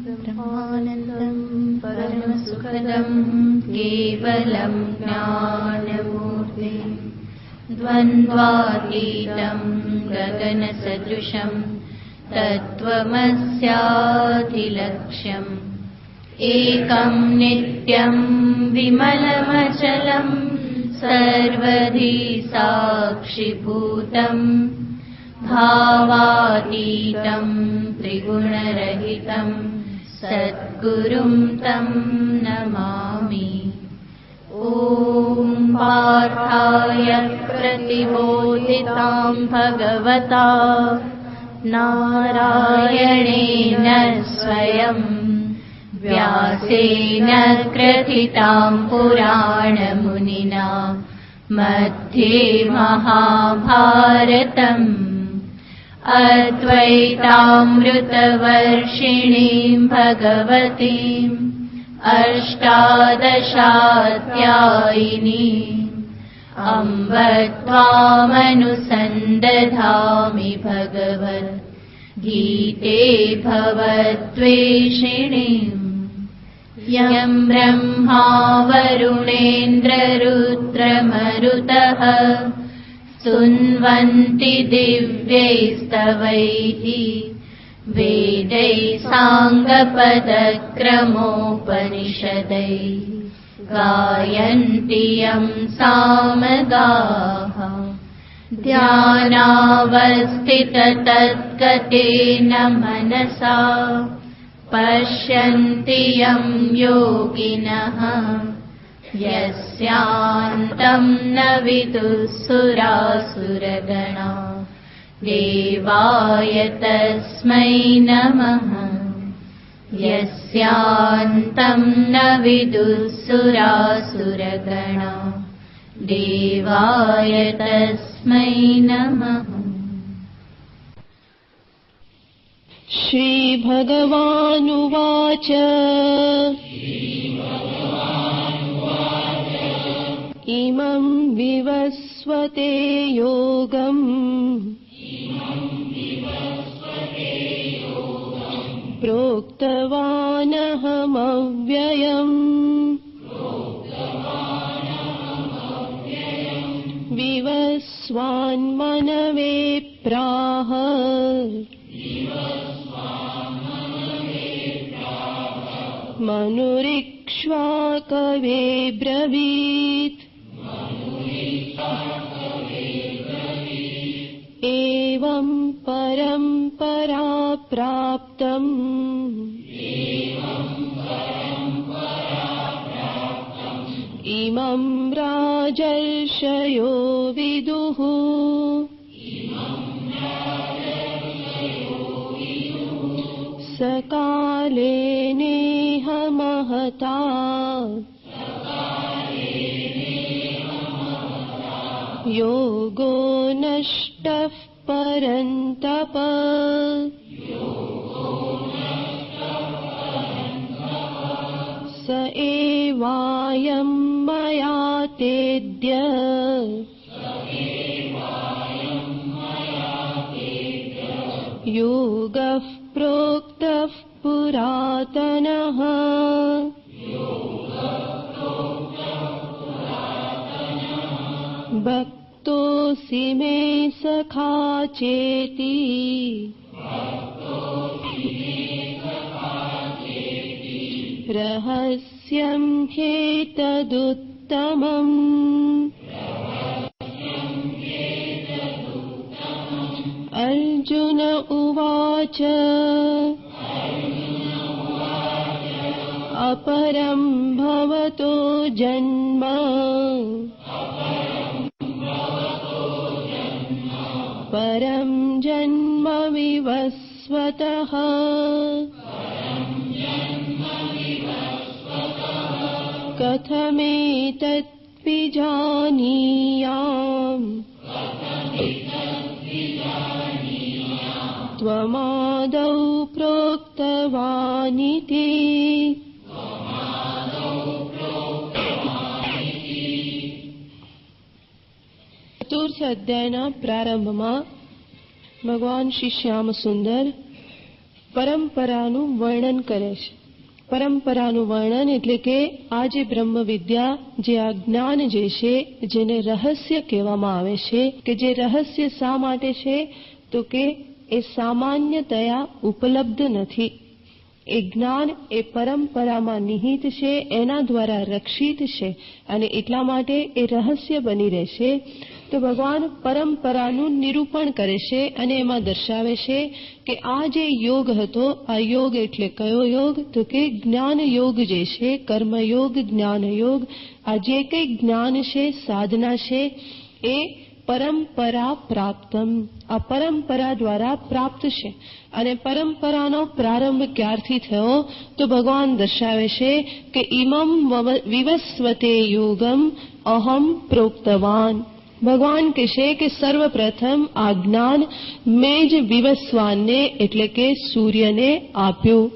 ब्रह्मानन्दं परमसुखदं केवलं ज्ञानमूर्तिं द्वन्द्वातीतं गगनसदृशं तत्त्वमस्याधिलक्ष्यम् एकं नित्यं विमलमचलं सर्वधी साक्षिभूतं भावातीतं त्रिगुणरहितं सद्गुरुं तं नमामि। ॐ पार्थाय प्रतिबोधितां भगवता नारायणेन स्वयं व्यासेन ग्रथितां पुराणमुनिना मध्ये महाभारतम् अद्वैतामृतवर्षिणीं भगवतीम् अष्टादशाध्यायिनीम् अम्ब त्वामनुसन्दधामि भगवद्गीते भवद्वेषिणीम् यं ब्रह्मा वरुणेन्द्ररुद्रमरुतः स्तुन्वन्ति दिव्यैस्तवैः वेदैः साङ्गपदक्रमोपनिषदैः गायन्ति यं सामगाः ध्यानावस्थिततद्गतेन मनसा पश्यन्ति यं योगिनः यस्यान्तं न विदुःसुरासुरगणा देवाय तस्मै नमः। यस्यान्तं न विदुःसुरासुरगणा देवाय तस्मै नमः। श्रीभगवानुवाच इमं विवस्वते योगम् प्रोक्तवानहमव्ययम् विवस्वान्मनवे प्राह मनुरिक्ष्वाकवे ब्रवीत् एवं परम्परा प्राप्तम् इमं राजर्षयो विदुः सकाले नेह महता योगो नष्टः परन्तप स एवायं मया तेद्य योगः प्रोक्तः पुरातनः भक्तोऽसि मे सखा चेति रहस्यं ह्येतदुत्तमम् अर्जुन उवाच अपरं भवतो जन्म परं जन्म विवस्वतः कथमेतत् विजानीयाम् त्वमादौ प्रोक्तवानिति ચતુર્થ અધ્યાયના પ્રારંભમાં ભગવાન શ્રી શ્યામ સુંદર પરંપરાનું વર્ણન કરે છે. પરંપરાનું વર્ણન એટલે કે આ જે બ્રહ્મ વિદ્યા, જે આ જ્ઞાન જે છે, જેને રહસ્ય કહેવામાં આવે છે, કે જે રહસ્ય શા માટે છે, તો કે એ સામાન્યતયા ઉપલબ્ધ નથી. એ જ્ઞાન એ પરંપરામાં નિહિત છે, એના દ્વારા રક્ષિત છે, અને એટલા માટે એ રહસ્ય બની રહેશે. તો ભગવાન પરંપરાનું નિરૂપણ કરે છે અને એમાં દર્શાવે છે કે આ જે યોગ હતો, આ યોગ એટલે કયો યોગ, તો કે જ્ઞાન યોગ જે છે, કર્મયોગ, જ્ઞાન યોગ, આ જે કંઈ જ્ઞાન છે, સાધના છે, એ પરંપરા પ્રાપ્તમ, આ પરંપરા દ્વારા પ્રાપ્ત છે. અને પરંપરાનો પ્રારંભ ક્યારથી થયો, તો ભગવાન દર્શાવે છે કે ઇમમ વિવસ્વતે યોગમ અહમ પ્રોક્તવાન. ભગવાન કહેશે કે સર્વપ્રથમ આ જ્ઞાન મેં જ વિવસ્વાનને એટલે કે સૂર્યને આપ્યું.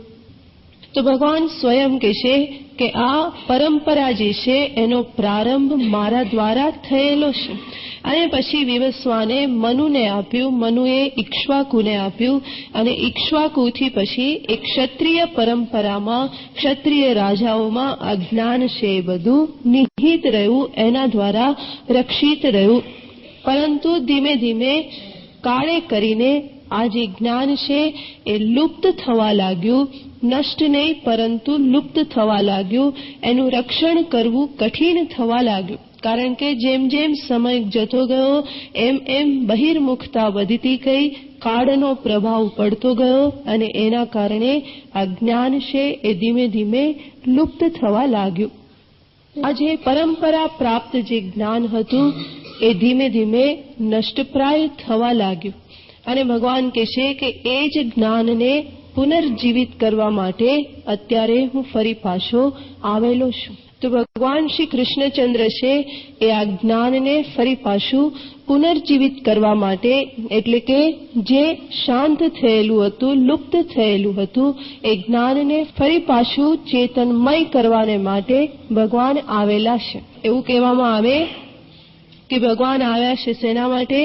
તો ભગવાન સ્વયં કહેશે કે આ પરંપરા જે છે એનો પ્રારંભ મારા દ્વારા થયેલો છે. અને પછી વિવસ્વાને મનુને આપ્યું, મનુએ ઇક્ષ્વાકુને આપ્યું, અને ઇક્ષ્વાકુથી પછી એક ક્ષત્રિય પરંપરામાં, ક્ષત્રિય રાજાઓમાં આ જ્ઞાન છે એ બધું નિહિત રહ્યું, એના દ્વારા રક્ષિત રહ્યું. પરંતુ ધીમે ધીમે કાળે કરીને આ જે જ્ઞાન છે એ લુપ્ત થવા લાગ્યું. નષ્ટ નહીં પરંતુ લુપ્ત થવા લાગ્યું. એનું રક્ષણ કરવું કઠિન થવા લાગ્યું. કારણ કે જેમ જેમ સમય જતો ગયો એમ એમ બહિર્મુખતા વધતી ગઈ, કાળનો પ્રભાવ પડતો ગયો, અને એના કારણે આ જ્ઞાન છે એ ધીમે ધીમે લુપ્ત થવા લાગ્યું. આ જે પરંપરા પ્રાપ્ત જે જ્ઞાન હતું એ ધીમે ધીમે નષ્ટપ્રાય થવા લાગ્યું. અને ભગવાન કહે છે કે એ જ જ્ઞાનને પુનર્જીવિત કરવા માટે અત્યારે હું ફરી પાછો આવેલો છું. તો ભગવાન શ્રી કૃષ્ણચંદ્ર છે એ આ જ્ઞાનને ફરી પાછું પુનર્જીવિત કરવા માટે, એટલે કે જે શાંત થયેલું હતું, લુપ્ત થયેલું હતું, એ જ્ઞાનને ફરી પાછું ચેતનમય કરવાને માટે ભગવાન આવેલા છે. એવું કહેવામાં આવે કે ભગવાન આવ્યા છે શેના માટે?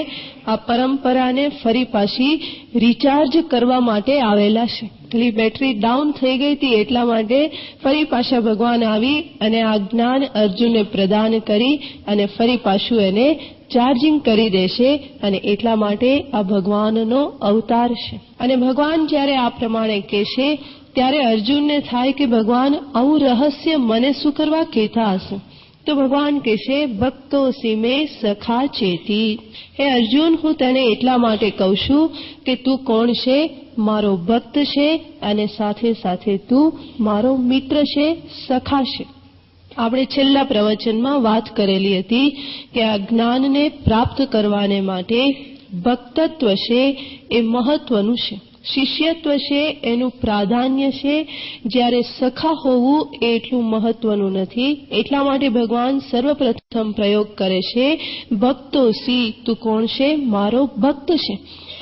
આ પરંપરાને ફરી પાછી રિચાર્જ કરવા માટે આવેલા છે. પેલી બેટરી ડાઉન થઈ ગઈ હતી એટલા માટે ફરી પાછા ભગવાન આવી અને આ જ્ઞાન અર્જુનને પ્રદાન કરી અને ફરી પાછું એને ચાર્જિંગ કરી દેશે. અને એટલા માટે આ ભગવાનનો અવતાર છે. અને ભગવાન જ્યારે આ પ્રમાણે કહેશે ત્યારે અર્જુનને થાય કે ભગવાન આવું રહસ્ય મને શું કરવા કહેતા હશે? તો ભગવાન કહેશે ભક્તો સીમે સખા ચેતી. હે અર્જુન, હું તને એટલા માટે કહું છું કે તું કોણ છે? મારો ભક્ત છે, અને સાથે સાથે તું મારો મિત્ર છે, સખા છે. આપણે છેલ્લા પ્રવચનમાં વાત કરેલી હતી કે આ જ્ઞાનને પ્રાપ્ત કરવાને માટે ભક્તત્વ છે એ મહત્વનું છે, શિષ્યત્વ છે એનું પ્રાધાન્ય છે, જ્યારે સખા હોવું એ એટલું મહત્વનું નથી. એટલા માટે ભગવાન સર્વપ્રથમ પ્રયોગ કરે છે ભક્તો સી, તું કોણ છે? મારો ભક્ત છે.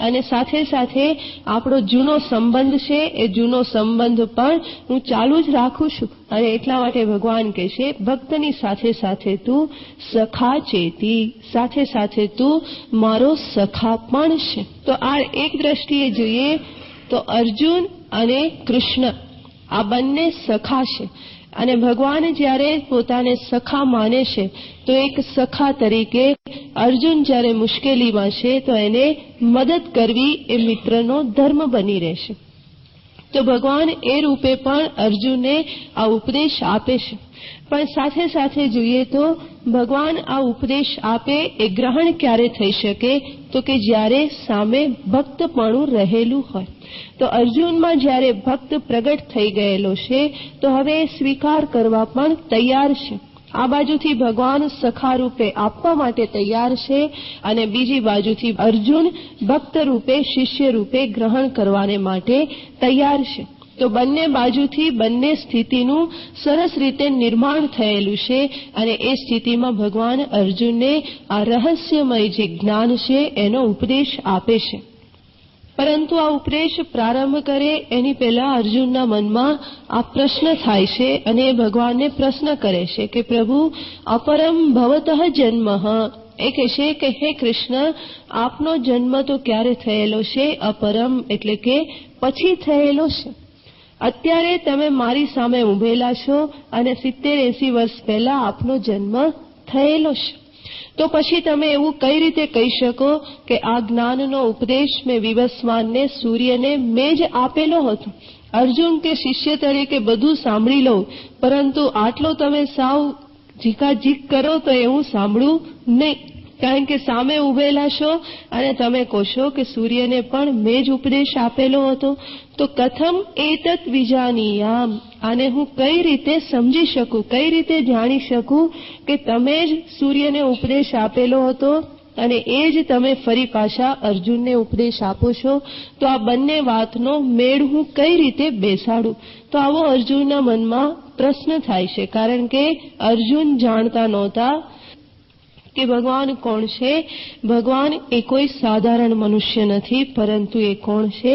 અને સાથે સાથે આપણો જૂનો સંબંધ છે એ જૂનો સંબંધ પણ હું ચાલુ જ રાખું છું. અને એટલા માટે ભગવાન કહે છે ભક્તની સાથે સાથે તું સખા ચેતી, સાથે સાથે તું મારો સખા પણ છે. તો આ એક દ્રષ્ટિએ જોઈએ તો અર્જુન અને કૃષ્ણ આ બંને સખા છે. અને ભગવાન જ્યારે પોતાને સખા માને છે તો એક સખા તરીકે અર્જુન જ્યારે મુશ્કેલીમાં છે તો એને મદદ કરવી એ મિત્રનો ધર્મ બની રહેશે. તો ભગવાન એ રૂપે પણ અર્જુનને આ ઉપદેશ આપે છે. પણ સાથે સાથે જોઈએ તો ભગવાન આ ઉપદેશ આપે એ ગ્રહણ ક્યારે થઈ શકે? તો કે જ્યારે સામે ભક્તપણું રહેલું હોય. તો અર્જુનમાં જ્યારે ભક્ત પ્રગટ થઈ ગયેલો છે તો હવે સ્વીકાર કરવા પણ તૈયાર છે. આ બાજુથી ભગવાન સખા રૂપે આપવા માટે તૈયાર છે, અને બીજી બાજુથી અર્જુન ભક્ત રૂપે, શિષ્ય રૂપે ગ્રહણ કરવાને માટે તૈયાર છે. તો બંને બાજુથી બંને સ્થિતિનું સરસ રીતે નિર્માણ થયેલું છે. અને એ સ્થિતિમાં ભગવાન અર્જુનને આ રહસ્યમય જે જ્ઞાન છે એનો ઉપદેશ આપે છે. પરંતુ આ ઉપદેશ પ્રારંભ કરે એની પહેલા અર્જુનના મનમાં આ પ્રશ્ન થાય છે, અને એ ભગવાનને પ્રશ્ન કરે છે કે પ્રભુ અપરમ ભવતઃ જન્મ. એ કહે છે કે હે કૃષ્ણ, આપનો જન્મ તો ક્યારે થયેલો છે? અપરમ એટલે કે પછી થયેલો છે. અત્યારે તમે મારી સામે ઉભેલા છો અને 70-80 વર્ષ પહેલા આપનો જન્મ થયેલો છે. તો પછી તમે એવું કઈ રીતે કહી શકો કે આ જ્ઞાનનો ઉપદેશ મેં વિવસ્વાનને, સૂર્યને મેં જ આપેલો હતો? અર્જુન કે શિષ્ય તરીકે બધું સાંભળી લઉં, પરંતુ આટલો તમે સાવ ઝીકાઝીક કરો તો એવું સાંભળું નહીં. કારણ કે સામે ઉભેલા છો અને તમે કહો છો કે સૂર્યને પણ મેં જ ઉપદેશ આપેલો હતો. તો કથમ એતત વિજાનીયામ, આને હું કઈ રીતે સમજી શકું, કઈ રીતે જાણી શકું કે તમે જ સૂર્યને ઉપદેશ આપેલો હતો અને એ જ તમે ફરી પાછા અર્જુનને ઉપદેશ આપો છો? તો આ બંને વાતનો મેળ હું કઈ રીતે બેસાડું? તો આવો અર્જુનના મનમાં પ્રશ્ન થાય છે. કારણ કે અર્જુન જાણતા નહોતા કે ભગવાન કોણ છે. ભગવાન એ કોઈ સાધારણ મનુષ્ય નથી, પરંતુ એ કોણ છે?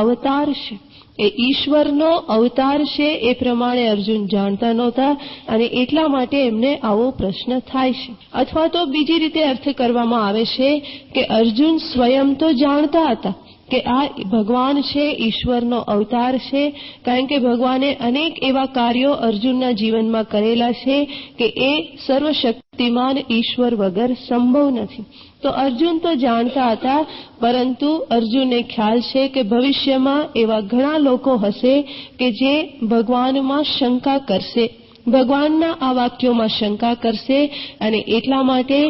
અવતાર છે. એ ઈશ્વરનો અવતાર છે. એ પ્રમાણે અર્જુન જાણતા નહોતા અને એટલા માટે એમને આવો પ્રશ્ન થાય છે. અથવા તો બીજી રીતે અર્થ કરવામાં આવે છે કે અર્જુન સ્વયં તો જાણતા હતા કે આ ભગવાન છે, ઈશ્વરનો અવતાર છે. કારણ કે ભગવાને અનેક એવા કાર્યો અર્જુનના જીવનમાં કરેલા છે કે એ સર્વશક્તિમાન ઈશ્વર વગર સંભવ નથી. તો અર્જુન તો જાણતા હતા, પરંતુ અર્જુનને ખ્યાલ છે કે ભવિષ્યમાં એવા ઘણા લોકો હશે કે જે ભગવાનમાં શંકા કરશે, ભગવાનના આ વાક્યોમાં શંકા કરશે, અને એટલા માટે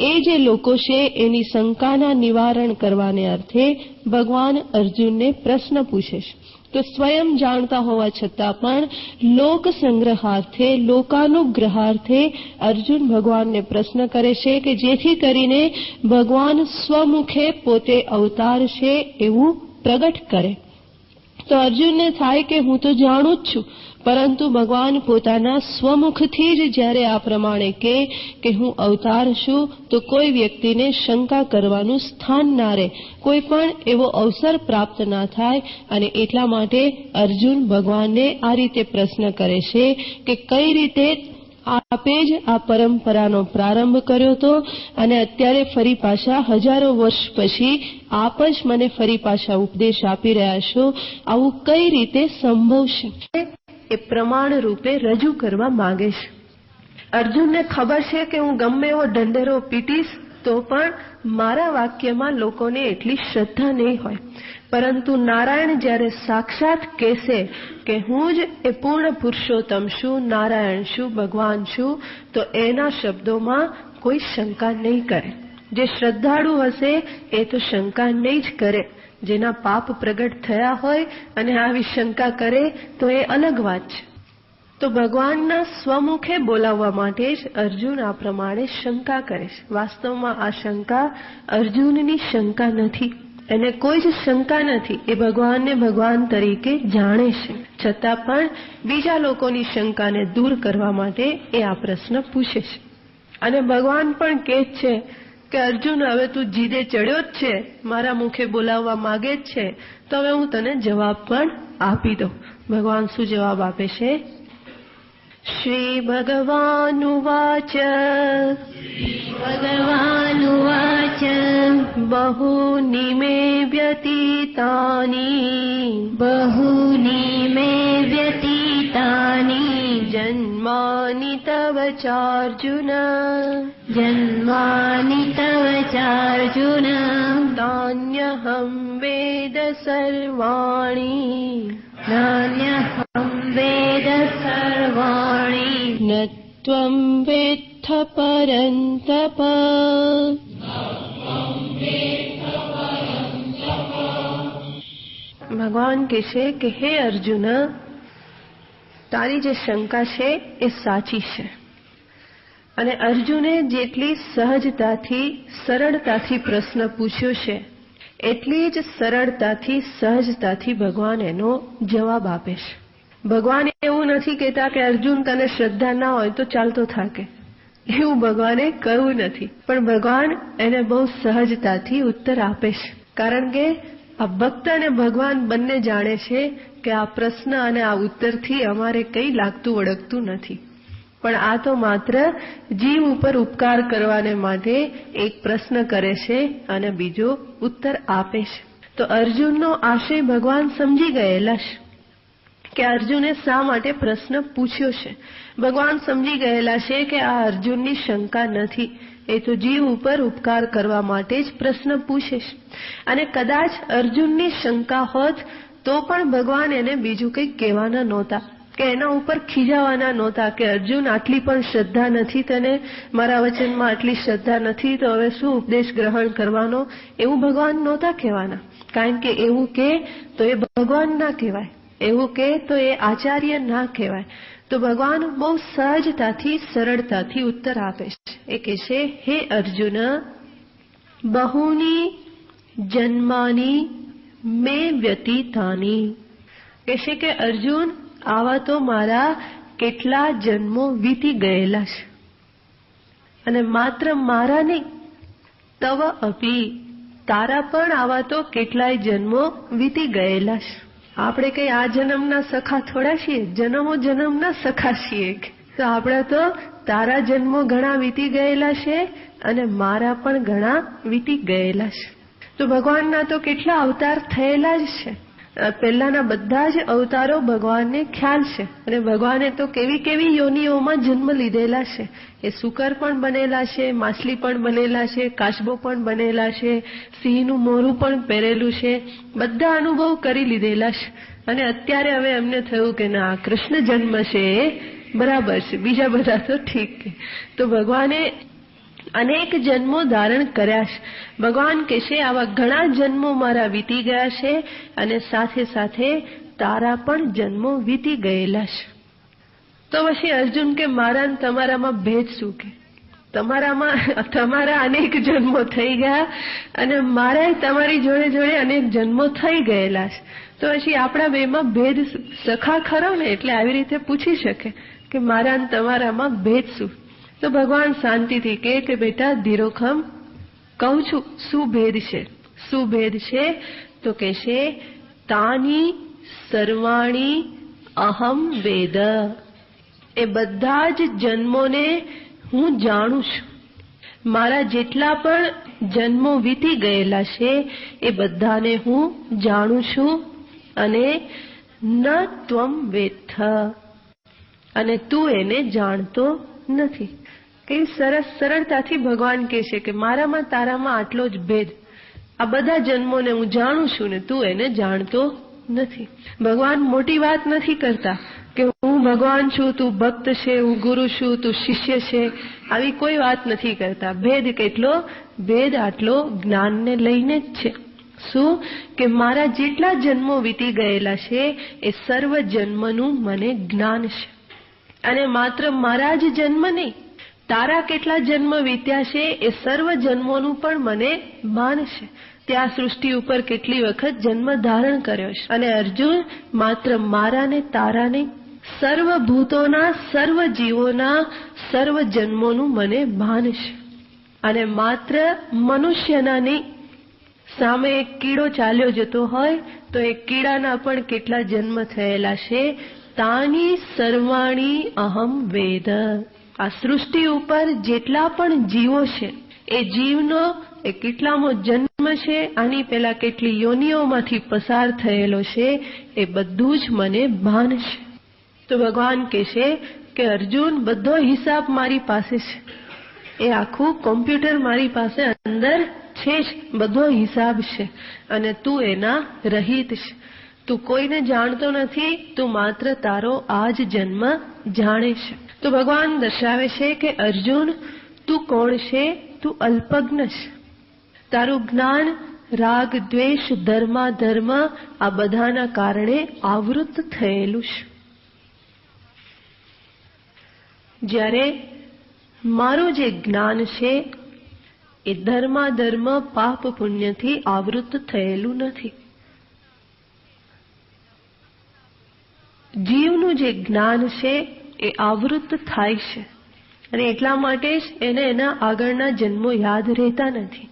એ જે લોકો છે એની શંકાના નિવારણ કરવાને અર્થે ભગવાન અર્જુનને પ્રશ્ન પૂછે છે. તો સ્વયં જાણતા હોવા છતાં પણ લોક સંગ્રહાર્થે, લોકાનુગ્રહાર્થે અર્જુન ભગવાનને પ્રશ્ન કરે છે કે જેથી કરીને ભગવાન સ્વમુખે પોતે અવતાર છે એવું પ્રગટ કરે. તો અર્જુનને થાય કે હું તો જાણું જ છું, પરંતુ ભગવાન પોતાના સ્વમુખથી જ જ્યારે આ પ્રમાણે કે હું અવતાર છું, તો કોઈ વ્યક્તિને શંકા કરવાનું સ્થાન ના રહે, કોઈ પણ એવો અવસર પ્રાપ્ત ના થાય. અને એટલા માટે અર્જુન ભગવાનને આ રીતે પ્રશ્ન કરે છે કે કઈ રીતે આપે જ આ પરંપરાનો પ્રારંભ કર્યો હતો અને અત્યારે ફરી પાછા હજારો વર્ષ પછી આપ જ મને ફરી પાછા ઉપદેશ આપી રહ્યા છો, આવું કઈ રીતે સંભવ છે? એ પ્રમાણ રૂપે રજૂ કરવા માંગે છે. અર્જુનને ખબર છે કે હું ગમે એવો ઢંઢેરો પીટીશ તો પણ મારા વાક્યમાં લોકોને એટલી શ્રદ્ધા નહીં હોય, પરંતુ નારાયણ જ્યારે સાક્ષાત કહેશે કે હું જ એ પૂર્ણ પુરુષોત્તમ છું, નારાયણ છું, ભગવાન છું, તો એના શબ્દોમાં કોઈ શંકા નહીં કરે. જે શ્રદ્ધાળુ હશે એ તો શંકા નહીં જ કરે. જેના પાપ પ્રગટ થયા હોય અને આવી શંકા કરે તો એ અલગ વાત છે. તો ભગવાનના સ્વમુખે બોલાવવા માટે જ અર્જુન આ પ્રમાણે શંકા કરે છે. વાસ્તવમાં આ શંકા અર્જુનની શંકા નથી, એને કોઈ જ શંકા નથી. એ ભગવાનને ભગવાન તરીકે જાણે છે, છતાં પણ બીજા લોકોની શંકાને દૂર કરવા માટે એ આ પ્રશ્ન પૂછે છે. અને ભગવાન પણ કહે છે કે અર્જુન, હવે તું જીદે ચડ્યો જ છે, મારા મુખે બોલાવવા માંગે જ છે, તો હવે હું તને જવાબ પણ આપી દઉં. ભગવાન શું જવાબ આપે છે? શ્રી ભગવાનુવાચ ભગવાનુવાચ બહૂની મે વ્યતીતાની જન્માની તવ ચાર્જુન તાન્યહં વેદ સર્વાણી ન ત્વં વેત્થ પરંતપ. ભગવાન કહે છે કે હે અર્જુન, તારી જે શંકા છે એ સાચી છે. અને અર્જુને જેટલી સહજતાથી, સરળતાથી પ્રશ્ન પૂછ્યો છે, એટલી જ સરળતાથી, સહજતાથી ભગવાન એનો જવાબ આપે છે. ભગવાન એવું નથી કહેતા કે અર્જુન તને શ્રદ્ધા ના હોય તો ચાલતો થાકે, એવું ભગવાને કહ્યું નથી. પણ ભગવાન એને બહુ સહજતાથી ઉત્તર આપે છે. કારણ કે આ ભક્ત અને ભગવાન બંને જાણે છે કે આ પ્રશ્ન અને આ ઉત્તરથી અમારે કંઈ લાગતું વળગતું નથી, પણ આ તો માત્ર જીવ ઉપર ઉપકાર કરવાને માટે એક પ્રશ્ન કરે છે અને બીજો ઉત્તર આપે છે. તો અર્જુનનો આશય ભગવાન સમજી ગયેલા છે કે અર્જુને શા માટે પ્રશ્ન પૂછ્યો છે. ભગવાન સમજી ગયેલા છે કે આ અર્જુનની શંકા નથી, એ તો જીવ ઉપર ઉપકાર કરવા માટે જ પ્રશ્ન પૂછે છે. અને કદાચ અર્જુનની શંકા હોત તો પણ ભગવાન એને બીજું કંઈક કહેવાના નહોતા, કે એના ઉપર ખીજાવાના નહોતા કે અર્જુન આટલી પણ શ્રદ્ધા નથી તને, મારા વચનમાં આટલી શ્રદ્ધા નથી તો હવે શું ઉપદેશ ગ્રહણ કરવાનો, એવું ભગવાન નહોતા કહેવાના. કારણ કે એવું કે તો એ ભગવાન ના કહેવાય, એવું કે તો એ આચાર્ય ના કહેવાય. તો ભગવાન બહુ સહજતાથી સરળતાથી ઉત્તર આપે છે. એ કહે છે, હે અર્જુન, બહુની જન્માની મે વ્યતીતાની. કહે છે કે અર્જુન, આવા તો મારા કેટલા જન્મો વીતી ગયેલા છે, અને માત્ર મારા નહીં, તવ અપી, તારા પણ આવા તો કેટલાય જન્મો વીતી ગયેલા છે. આપણે કઈ આ જન્મના સખા થોડા છીએ, જન્મો જન્મના સખા છીએ. તો આપણા તો તારા જન્મો ઘણા વીતી ગયેલા છે અને મારા પણ ઘણા વીતી ગયેલા છે. તો ભગવાનના તો કેટલા અવતાર થયેલા જ છે. પહેલાના બધા જ અવતારો ભગવાનને ખ્યાલ છે, અને ભગવાને તો કેવી કેવી યોનિઓમાં જન્મ લીધેલા છે. એ સુકર પણ બનેલા છે, માછલી પણ બનેલા છે, કાચબો પણ બનેલા છે, સિંહનું મોરું પણ પહેરેલું છે, બધા અનુભવ કરી લીધેલા છે. અને અત્યારે હવે એમને થયું કે ના, કૃષ્ણ જન્મ છે એ બરાબર છે, બીજા બધા તો ઠીક છે. તો ભગવાને અનેક જન્મો ધારણ કર્યા છે. ભગવાન કહે છે આવા ઘણા જન્મો મારા વીતી ગયા છે, અને સાથે સાથે તારા પણ જન્મો વીતી ગયેલા છે. તો પછી અર્જુન કે મારા ને તમારામાં ભેદ શું? કે તમારા અનેક જન્મો થઈ ગયા અને મારા તમારી જોડે જોડે અનેક જન્મો થઈ ગયેલા છે. તો પછી આપણા બેમાં ભેદ સખા ખરો ને, એટલે આવી રીતે પૂછી શકે કે મારા ને તમારામાં ભેદ શું? તો ભગવાન શાંતિથી કહે કે બેટા ધીરોખમ, કહું છું શું ભેદ છે. શું ભેદ છે? તો કહે છે, તાની સર્વાણી અહમ વેદ. એ બધા જ જન્મોને હું જાણું છું. મારા જેટલા પણ જન્મો વીતી ગયેલા છે એ બધાને હું જાણું છું. અને ન ત્વમ વેત્થ, અને તું એને જાણતો નથી. કેવી સરસ સરળતાથી ભગવાન કહે છે કે મારામાં તારામાં આટલો જ ભેદ, આ બધા જન્મોને હું જાણું છું ને તું એને જાણતો નથી. ભગવાન મોટી વાત નથી કરતા કે હું ભગવાન છું, તું ભક્ત છે, હું ગુરુ છું, તું શિષ્ય છે, આવી કોઈ વાત નથી કરતા. ભેદ કેટલો? ભેદ આટલો જ્ઞાનને લઈને જ છે. શું? કે મારા જેટલા જન્મો વીતી ગયેલા છે એ સર્વ જન્મનું મને જ્ઞાન છે. અને માત્ર મારા જ જન્મ નહીં, તારા કેટલા જન્મ વીત્યા છે એ સર્વ જન્મોનું પણ મને ભાન છે. ત્યાં સૃષ્ટિ ઉપર કેટલી વખત જન્મ ધારણ કર્યો છે. અને અર્જુન, માત્ર મારા ને તારા નહીં, સર્વ ભૂતોના, સર્વ જીવોના, સર્વ જન્મોનું મને ભાન છે. અને માત્ર મનુષ્યના નહીં, સામે એક કીડો ચાલ્યો જતો હોય તો એ કીડાના પણ કેટલા જન્મ થયેલા છે. તાની સર્વાણી અહમ વેદ. આ સૃષ્ટિ ઉપર જેટલા પણ જીવો છે એ જીવનો એ કેટલામો જન્મ છે, આની પહેલા કેટલી યોનિઓમાંથી પસાર થયેલો છે, એ બધું જ મને ભાન છે. તો ભગવાન કહે છે કે અર્જુન, બધો હિસાબ મારી પાસે છે. એ આખું કોમ્પ્યુટર મારી પાસે અંદર છે જ, બધો હિસાબ છે. અને તું એના રહિત છે. તું કોઈને જાણતો નથી, તું માત્ર તારો આ જ જન્મ જાણે છે. તો ભગવાન દર્શાવે છે કે અર્જુન, તું કોણ છે? તું અલ્પજ્ઞ છે. તારું જ્ઞાન રાગ, દ્વેષ, ધર્માધર્મ આ બધાના કારણે આવૃત થયેલું છે. જ્યારે મારું જે જ્ઞાન છે એ ધર્માધર્મ, પાપ પુણ્યથી આવૃત થયેલું નથી. જીવનું જે જ્ઞાન છે એ આવૃત થાય છે, અને એટલા માટે જ એને એના આગળના જન્મો યાદ રહેતા નથી.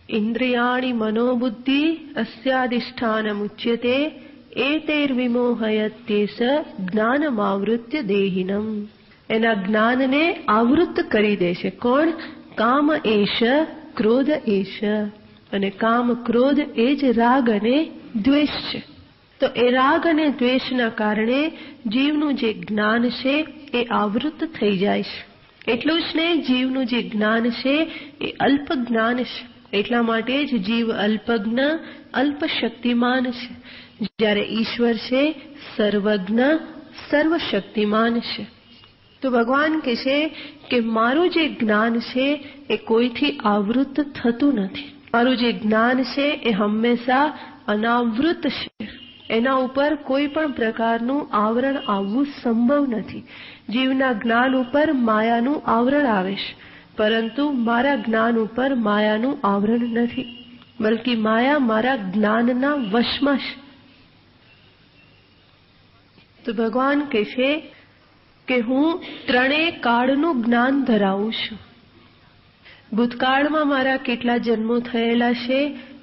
ઇન્દ્રિયાણિ મનોબુદ્ધિ અસ્યાધિષ્ઠાનમુચ્યતે એતૈર્વિમોહયત્યેષ જ્ઞાનમાવૃત્ય દેહિનમ. એના જ્ઞાનને આવૃત કરી દે છે. કોણ? કામ એષ, ક્રોધ એષ. અને કામ ક્રોધ એ જ રાગ અને દ્વેષ છે. તો એ રાગ અને દ્વેષના કારણે જીવનું જે જ્ઞાન છે એ આવૃત થઈ જાય છે. એટલું જ નહીં, જીવનું જે જ્ઞાન છે એ અલ્પ જ્ઞાન છે. એટલા માટે જ જીવ અલ્પજ્ઞ, અલ્પ શક્તિમાન છે, જ્યારે ઈશ્વર છે સર્વજ્ઞ, સર્વશક્તિમાન છે. તો ભગવાન કહે છે કે મારું જે જ્ઞાન છે એ કોઈથી આવૃત થતું નથી. મારું જે જ્ઞાન છે એ હંમેશા અનાવૃત છે. એના ઉપર કોઈ પણ પ્રકારનું આવરણ આવવું સંભવ નથી. જીવના જ્ઞાન ઉપર માયાનું આવરણ આવે છે, પરંતુ મારા જ્ઞાન ઉપર માયાનું આવરણ નથી, બલકી માયા મારા જ્ઞાનના વશમાં છે. તો ભગવાન કહે છે કે હું ત્રણેય કાળનું જ્ઞાન ધરાવું છું. ભૂતકાળમાં મારા કેટલા જન્મો થયેલા છે,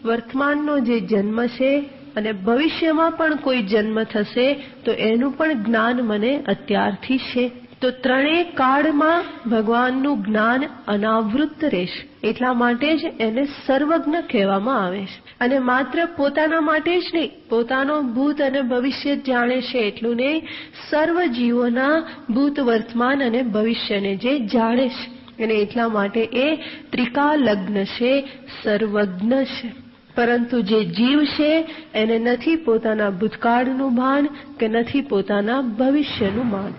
વર્તમાનનો જે જન્મ છે અને ભવિષ્યમાં પણ કોઈ જન્મ થશે તો એનું પણ જ્ઞાન મને અત્યારથી છે. તો ત્રણેય કાળમાં ભગવાનનું જ્ઞાન અનાવૃત રહેશે. એટલા માટે જ એને સર્વજ્ઞ કહેવામાં આવે છે. અને માત્ર પોતાના માટે જ નહીં, પોતાનો ભૂત અને ભવિષ્ય જાણે છે એટલું નહીં, સર્વ જીવોના ભૂત, વર્તમાન અને ભવિષ્યને જે જાણે છે. અને એટલા માટે એ ત્રિકાલજ્ઞ છે, સર્વજ્ઞ છે. પરંતુ જે જીવ છે એને નથી પોતાના ભૂતકાળનું ભાન કે નથી પોતાના ભવિષ્યનું ભાન.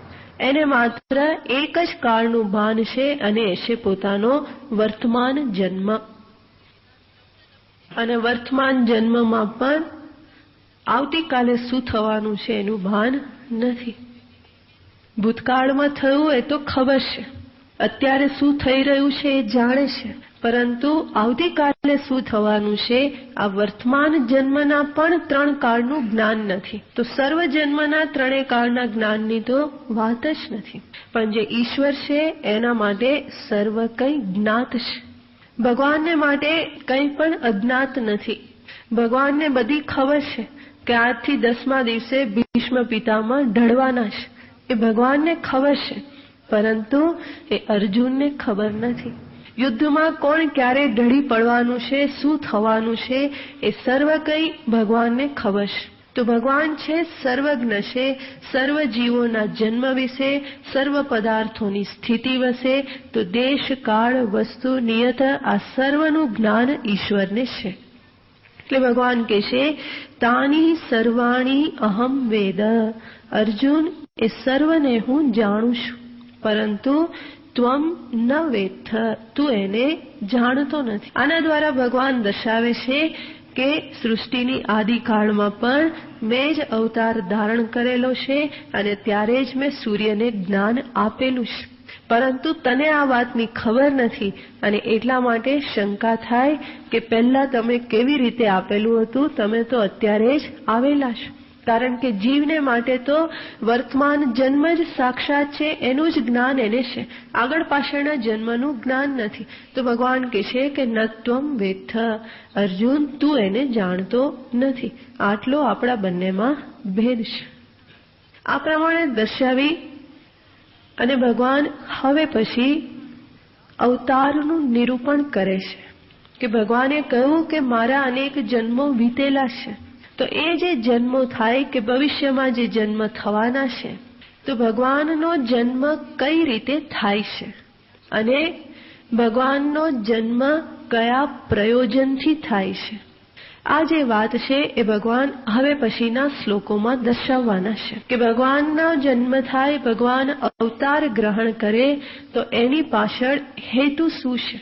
એને માત્ર એક જ કાળનું ભાન છે અને એ છે પોતાનો વર્તમાન જન્મ. અને વર્તમાન જન્મમાં પણ આવતીકાલે શું થવાનું છે એનું ભાન નથી. ભૂતકાળમાં થયું એ તો ખબર છે, અત્યારે શું થઈ રહ્યું છે એ જાણે છે, પરંતુ આવતીકાલે શું થવાનું છે આ વર્તમાન જન્મના પણ ત્રણ કાળનું જ્ઞાન નથી. તો સર્વ જન્મના ત્રણેય કાળના જ્ઞાનની તો વાત જ નથી. પણ જે ઈશ્વર છે એના માટે સર્વ કંઈ જ્ઞાત છે. ભગવાનને માટે કંઈ પણ અજ્ઞાત નથી. ભગવાનને બધી ખબર છે કે આજથી 10મા દિવસે ભીષ્મ પિતામહ ઢળવાના છે. એ ભગવાનને ખબર છે, પરંતુ એ અર્જુનને ખબર નથી. યુદ્ધમાં કોણ ક્યારે ઢળી પડવાનું છે, શું થવાનું છે, એ સર્વ કંઈ ભગવાનને ખબર છે. તો ભગવાન છે સર્વજ્ઞ છે. સર્વ જીવોના જન્મ વિશે, સર્વ પદાર્થોની સ્થિતિ વિશે, તો દેશ, કાળ, વસ્તુ, નિયત આ સર્વનું જ્ઞાન ઈશ્વરને છે. એટલે ભગવાન કહે છે તાની સર્વાણી અહમ વેદ. અર્જુન, એ સર્વને હું જાણું છું, પરંતુ ત્વમ ન વેત્થ, તું એને જાણતો નથી. આના દ્વારા ભગવાન દર્શાવે છે કે સૃષ્ટિની આદિકાળમાં પણ મેં જ અવતાર ધારણ કરેલો છે અને ત્યારે જ મેં સૂર્યને જ્ઞાન આપેલું છે, પરંતુ તને આ વાતની ખબર નથી. અને એટલા માટે શંકા થાય કે પહેલા તમે કેવી રીતે આપેલું હતું, તમે તો અત્યારે જ આવેલા છો. કારણ કે જીવને માટે તો વર્તમાન જન્મ જ સાક્ષાત છે, એનું જ જ્ઞાન એને છે, આગળ પાછળના જન્મનું જ્ઞાન નથી. તો ભગવાન કહે છે કે ન ત્વમ વેત્થ, અર્જુન તું એને જાણતો નથી. આટલો આપણા બંનેમાં ભેદ છે. આ પ્રમાણે દર્શાવી અને ભગવાન હવે પછી અવતારનું નિરૂપણ કરે છે કે ભગવાને કહ્યું કે મારા અનેક જન્મો વીતેલા છે. તો એ જે જન્મો થાય કે ભવિષ્યમાં જે જન્મ થવાના છે, તો ભગવાનનો જન્મ કઈ રીતે થાય છે અને ભગવાનનો જન્મ કયા પ્રયોજનથી થાય છે, આ જે વાત છે એ ભગવાન હવે પછીના શ્લોકોમાં દર્શાવવાના છે. કે ભગવાનનો જન્મ થાય, ભગવાન અવતાર ગ્રહણ કરે તો એની પાછળ હેતુ શું છે.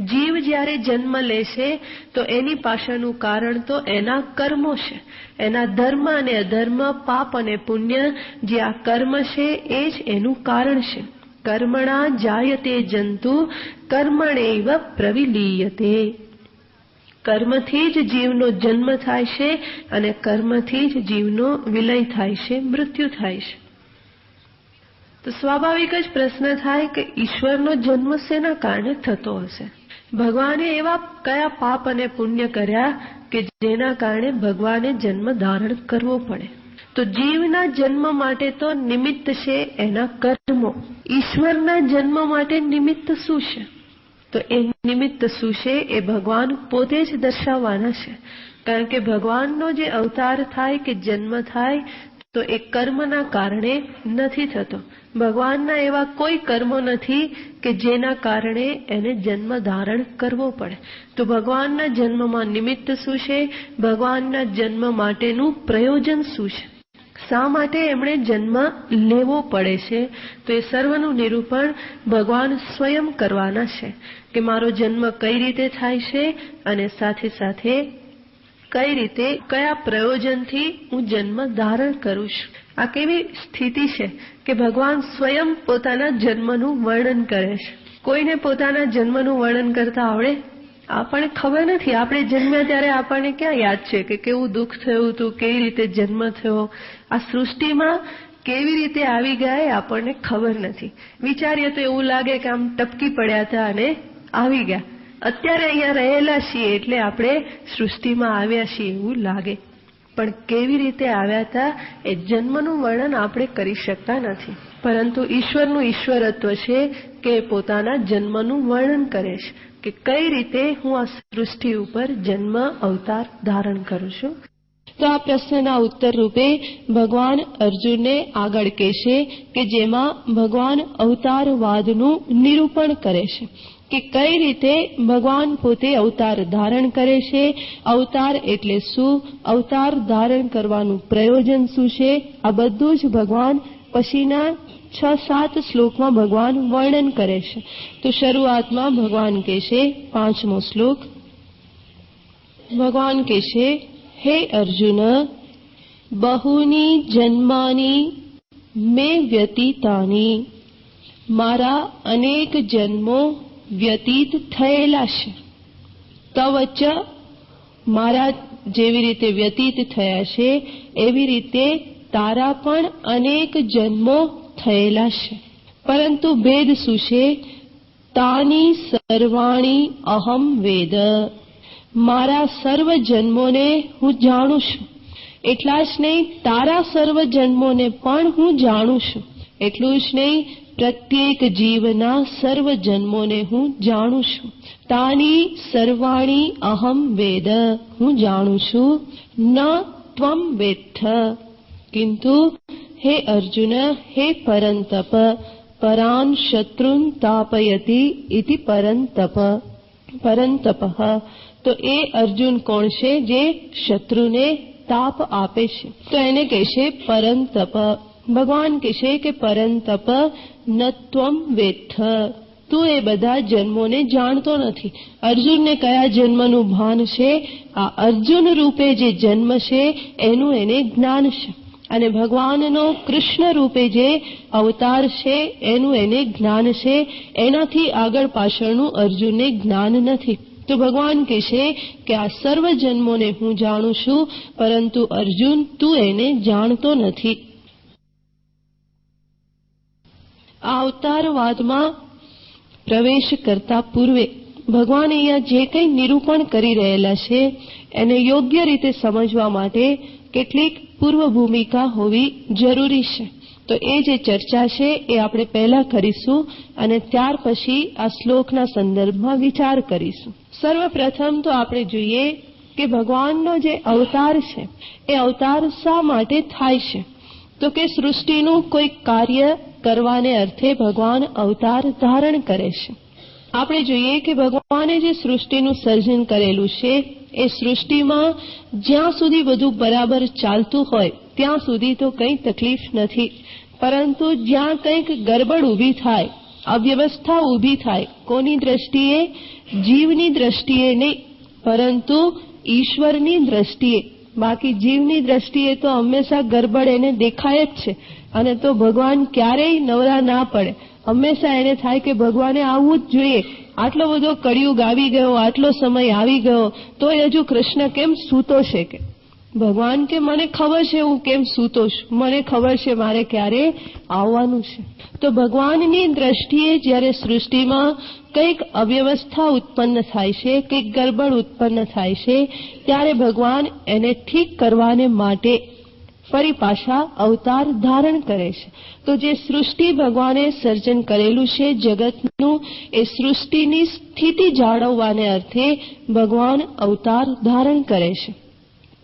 જીવ જ્યારે જન્મ લેશે તો એની પાછળનું કારણ તો એના કર્મો છે, એના ધર્મ અને અધર્મ, પાપ અને પુણ્ય, જે આ કર્મ છે એ જ એનું કારણ છે. કર્મણા જાયતે જંતુ કર્મણેવ પ્રવિલીયતે. કર્મથી જ જીવનો જન્મ થાય છે અને કર્મથી જ જીવનો વિલય થાય છે, મૃત્યુ થાય છે. તો સ્વાભાવિક જ પ્રશ્ન થાય કે ઈશ્વરનો જન્મ શેના કારણે થતો હશે. ભગવાને એવા કયા પાપ અને પુણ્ય કર્યા કે જેના કારણે ભગવાને જન્મ ધારણ કરવો પડે. તો જીવના જન્મ માટે તો નિમિત્ત છે એના કર્મો. ઈશ્વરના જન્મ માટે નિમિત્ત શું છે? તો એ નિમિત્ત શું છે? એ ભગવાન પોતે જ દર્શાવવાના છે. કારણ કે ભગવાનનો જે અવતાર થાય કે જન્મ થાય તો એ કર્મના કારણે નથી થતો. ભગવાનના એવા કોઈ કર્મો નથી કે જેના કારણે એને જન્મ ધારણ કરવો પડે. તો ભગવાનના જન્મમાં નિમિત્ત શું છે? ભગવાનના જન્મ માટેનું પ્રયોજન શું છે? શા માટે એમણે જન્મ લેવો પડે છે? તો એ સર્વનું નિરૂપણ ભગવાન સ્વયં કરવાના છે કે મારો જન્મ કઈ રીતે થાય છે અને સાથે સાથે કઈ રીતે કયા પ્રયોજનથી હું જન્મ ધારણ કરું છું. આ કેવી સ્થિતિ છે કે ભગવાન સ્વયં પોતાના જન્મનું વર્ણન કરે છે. કોઈને પોતાના જન્મનું વર્ણન કરતા આવડે? આપણને ખબર નથી. આપણે જન્મ્યા ત્યારે આપણને ક્યાં યાદ છે કે કેવું દુઃખ થયું હતું, કેવી રીતે જન્મ થયો, આ સૃષ્ટિમાં કેવી રીતે આવી ગયા એ આપણને ખબર નથી. વિચારીએ તો એવું લાગે કે આમ ટપકી પડ્યા હતા અને આવી ગયા. અત્યારે અહીંયા રહેલા છીએ એટલે આપણે સૃષ્ટિમાં આવ્યા છીએ એવું લાગે, પણ કેવી રીતે આવ્યા હતા એ જન્મનું વર્ણન આપણે કરી શકતા નથી. પરંતુ ઈશ્વરનું ઈશ્વરત્વ છે કે પોતાના જન્મનું વર્ણન કરે છે કે કઈ રીતે હું આ સૃષ્ટિ ઉપર જન્મ અવતાર ધારણ કરું છું. તો આ પ્રશ્નના ઉત્તર રૂપે ભગવાન અર્જુનને આગળ કહેશે કે જેમાં ભગવાન અવતારવાદનું નિરૂપણ કરે છે કે કઈ રીતે ભગવાન પોતે અવતાર ધારણ કરે છે, અવતાર એટલે શું, અવતાર ધારણ કરવાનું પ્રયોજન શું છે, આ બધું જ ભગવાન પછીના 6-7 શ્લોકમાં ભગવાન વર્ણન કરે છે. તો શરૂઆતમાં ભગવાન કહેશે 5મો શ્લોક. ભગવાન કહેશે, હે અર્જુન, બહુની જન્માની મે વ્યતીતાની, મારા અનેક જન્મો વ્યતીત થયેલા છે. તવ ચ, મારા જેવી રીતે વ્યતીત થયા છે એવી રીતે તારા પણ અનેક જન્મો થયેલા છે. પરંતુ ભેદ શું છે? તાની સર્વાણી અહમ વેદ, મારા સર્વ જન્મોને હું જાણું છું. એટલા જ નહીં, તારા સર્વ જન્મોને પણ હું જાણું છું. એટલું જ નહીં, પ્રત્યેક જીવના સર્વ જન્મોને હું જાણું છું. તાની સર્વાણી અહમ વેદ, હું જાણું છું. ન ત્વમ વેત્થ, કિંતુ હે અર્જુન, હે પરંતપ, પરાન શત્રુન તાપયતિ ઇતિ પરંતપ. પરંતપઃ, તો એ અર્જુન કોણ છે? જે શત્રુને તાપ આપે છે. તો એને કહેશે પરંતપ. ભગવાન કહેશે કે પરંતપ ન ત્વમ વેત્થ, તું એ બધા જન્મોને જાણતો નથી. અર્જુનને કયા જન્મનું ભાન છે? આ અર્જુન રૂપે જે જન્મ છે એનું એને જ્ઞાન છે. અને ભગવાનનો કૃષ્ણ રૂપે જે અવતાર છે એનું એને જ્ઞાન છે. એનાથી આગળ પાછળનું અર્જુનને જ્ઞાન નથી. તો ભગવાન કહેશે કે આ સર્વ જન્મોને હું જાણું છું, પરંતુ અર્જુન તું એને જાણતો નથી. આ અવતારવાદમાં પ્રવેશ કરતા પૂર્વે ભગવાન અહીંયા જે કંઈ નિરૂપણ કરી રહેલા છે એને યોગ્ય રીતે સમજવા માટે કેટલીક પૂર્વ ભૂમિકા હોવી જરૂરી છે. તો એ જે ચર્ચા છે એ આપણે પહેલા કરીશું અને ત્યાર પછી આ શ્લોકના સંદર્ભમાં વિચાર કરીશું. સર્વપ્રથમ તો આપણે જોઈએ કે ભગવાનનો જે અવતાર છે એ અવતાર શા માટે થાય છે? તો કે સૃષ્ટિનું કોઈ કાર્ય કરવાને અર્થે ભગવાન અવતાર ધારણ કરે છે. આપણે જોઈએ કે ભગવાને જે સૃષ્ટિનું સર્જન કરેલું છે એ સૃષ્ટિમાં જ્યાં સુધી બધું બરાબર ચાલતું હોય ત્યાં સુધી તો કંઈ તકલીફ નથી. પરંતુ જ્યાં કંઈક ગરબડ ઊભી થાય, અવ્યવસ્થા ઊભી થાય, કોની દ્રષ્ટિએ? જીવની દ્રષ્ટિએ નહીં, પરંતુ ઈશ્વરની દ્રષ્ટિએ. બાકી જીવની દ્રષ્ટિએ તો હંમેશા ગરબડ એને દેખાય જ છે. અને તો ભગવાન ક્યારેય નવરા ના પડે. હંમેશા એને થાય કે ભગવાને આવવું જ જોઈએ. આટલો બધો કળિયુગ આવી ગયો, આટલો સમય આવી ગયો, તો હજુ કૃષ્ણ કેમ સૂતો છે? કે ભગવાન કે મને ખબર છે હું કેમ સૂતો છું, મને ખબર છે મારે ક્યારે આવવાનું છે. તો ભગવાનની દ્રષ્ટિએ જ્યારે સૃષ્ટિમાં કંઈક અવ્યવસ્થા ઉત્પન્ન થાય છે, કંઈક ગરબડ ઉત્પન્ન થાય છે, ત્યારે ભગવાન એને ઠીક કરવાને માટે ફરી પાછા અવતાર ધારણ કરે છે. તો જે સૃષ્ટિ ભગવાને સર્જન કરેલું છે જગતનું, એ સૃષ્ટિની સ્થિતિ જાળવવાને અર્થે ભગવાન અવતાર ધારણ કરે છે.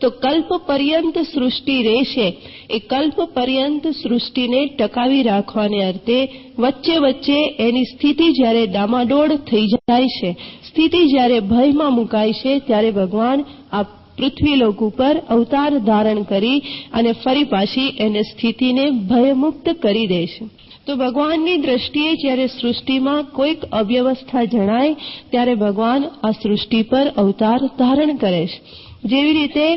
તો કલ્પ પર્યંત સૃષ્ટિ રહેશે, એ કલ્પ પર્યંત સૃષ્ટિને ટકાવી રાખવાને અર્થે વચ્ચે વચ્ચે એની સ્થિતિ જ્યારે ડામાડોળ થઈ જાય છે, સ્થિતિ જ્યારે ભયમાં મુકાય છે, ત્યારે ભગવાન આ પૃથ્વીલોક ઉપર અવતાર ધારણ કરી અને ફરી પાછી એને સ્થિતિને ભયમુક્ત કરી દે છે. તો ભગવાનની દ્રષ્ટિએ જ્યારે સૃષ્ટિમાં કોઈક અવ્યવસ્થા જણાય ત્યારે ભગવાન આ સૃષ્ટિ પર અવતાર ધારણ કરે છે. જેવી રીતે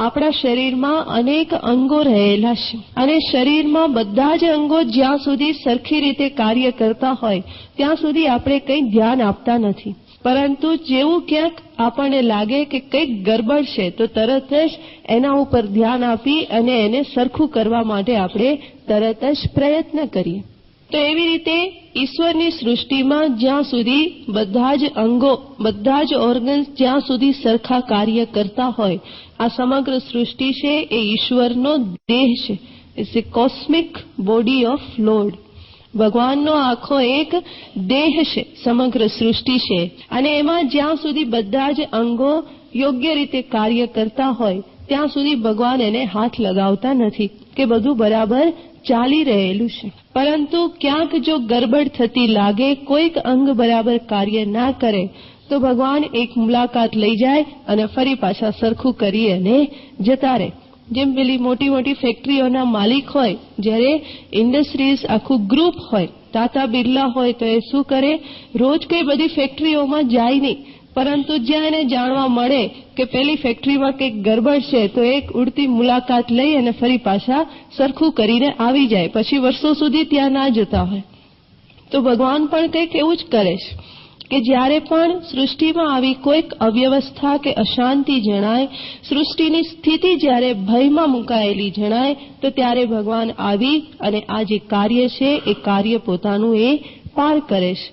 આપણા શરીરમાં અનેક અંગો રહેલા છે અને શરીરમાં બધા જ અંગો જ્યાં સુધી સરખી રીતે કાર્ય કરતા હોય ત્યાં સુધી આપણે કંઈ ધ્યાન આપતા નથી. પરંતુ જેવું ક્યાંક આપણને લાગે કે કંઈક ગરબડ છે તો તરત જ એના ઉપર ધ્યાન આપી અને એને સરખું કરવા માટે આપણે તરત જ પ્રયત્ન કરીએ. તો એવી રીતે ઈશ્વરની સૃષ્ટિમાં જ્યાં સુધી બધા જ અંગો, બધા જ ઓર્ગન્સ જ્યાં સુધી સરખા કાર્ય કરતા હોય, આ સમગ્ર સૃષ્ટિ છે એ ઈશ્વરનો દેહ છે. It's a cosmic body of lord. ભગવાનનો આખો એક દેહ છે, સમગ્ર સૃષ્ટિ છે, અને એમાં જ્યાં સુધી બધા જ અંગો યોગ્ય રીતે કાર્ય કરતા હોય ત્યાં સુધી ભગવાન એને હાથ લગાવતા નથી કે બધું બરાબર ચાલી રહેલું છે. પરંતુ ક્યાંક જો ગરબડ થતી લાગે, કોઈક અંગ બરાબર કાર્ય ના કરે, તો ભગવાન એક મુલાકાત લઈ જાય અને ફરી પાછા સરખું કરી અને જતા રહે. જેમ પેલી મોટી મોટી ફેક્ટરીઓના માલિક હોય, જ્યારે ઇન્ડસ્ટ્રીઝ આખું ગ્રુપ હોય, ટાટા બિરલા હોય, તો એ શું કરે, રોજ કઈ બધી ફેક્ટરીઓમાં જાય નહીં, પરંતુ જ્યાં એને જાણવા મળે કે પેલી ફેક્ટરીમાં કંઈક ગરબડ છે તો એક ઉડતી મુલાકાત લઈ અને ફરી પાછા સરખું કરીને આવી જાય, પછી વર્ષો સુધી ત્યાં ના જતા હોય. તો ભગવાન પણ કંઈક એવું જ કરે છે કે જ્યારે પણ સૃષ્ટિમાં આવી કોઈક અવ્યવસ્થા કે અશાંતિ જણાય, સૃષ્ટિની સ્થિતિ જ્યારે ભયમાં મુકાયેલી જણાય, તો ત્યારે ભગવાન આવી અને આ જે કાર્ય છે એ કાર્ય પોતાનું એ પાર કરે છે.